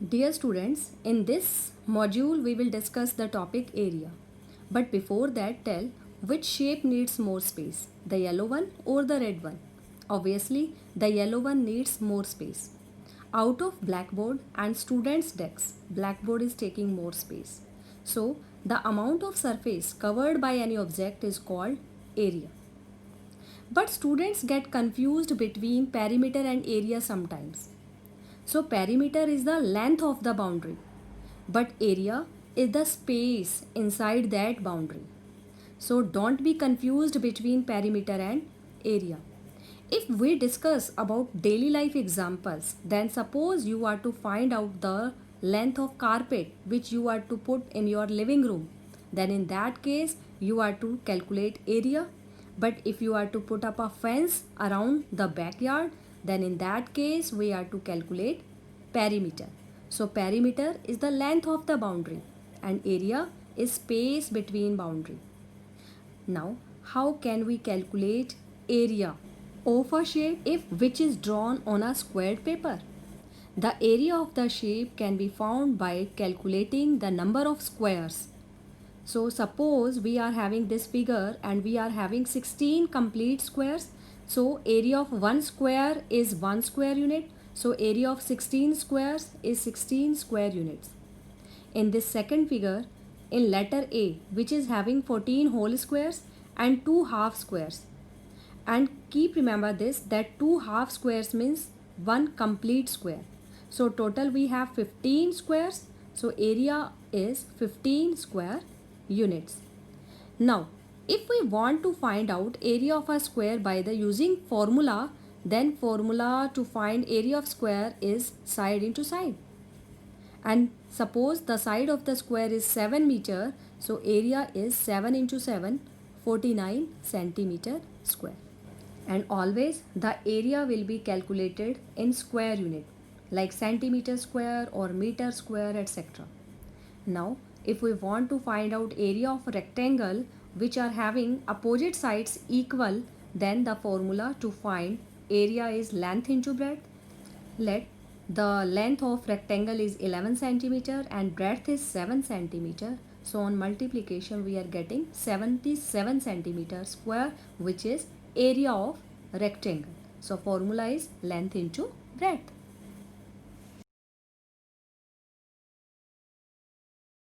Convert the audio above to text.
Dear students, in this module we will discuss the topic area. But before that, tell which shape needs more space, the yellow one or the red one. Obviously, the yellow one needs more space. Out of blackboard and students' desks, blackboard is taking more space. So, the amount of surface covered by any object is called area. But students get confused between perimeter and area sometimes. So perimeter is the length of the boundary, but area is the space inside that boundary. So don't be confused between perimeter and area. If we discuss about daily life examples, then suppose you are to find out the length of carpet which you are to put in your living room, then in that case you are to calculate area. But if you are to put up a fence around the backyard, then in that case we are to calculate perimeter. So perimeter is the length of the boundary and area is space between boundary. Now, how can we calculate area of a shape if which is drawn on a squared paper? The area of the shape can be found by calculating the number of squares. So suppose we are having this figure and we are having 16 complete squares. So area of one square is 1 square unit. So area of 16 squares is 16 square units. In this second figure, in letter A, which is having 14 whole squares and 2 half squares. And keep remember this, that 2 half squares means 1 complete square. So total we have 15 squares. So area is 15 square units. Now, if we want to find out area of a square by the using formula, then formula to find area of square is side into side. And suppose the side of the square is 7 meter, so area is 7 into 7, 49 centimeter square. And always the area will be calculated in square unit like centimeter square or meter square, etc. Now, if we want to find out area of a rectangle which are having opposite sides equal, then the formula to find area is length into breadth. Let the length of rectangle is 11 centimeter and breadth is 7 centimeter. So on multiplication we are getting 77 centimeter square, which is area of rectangle. So formula is length into breadth.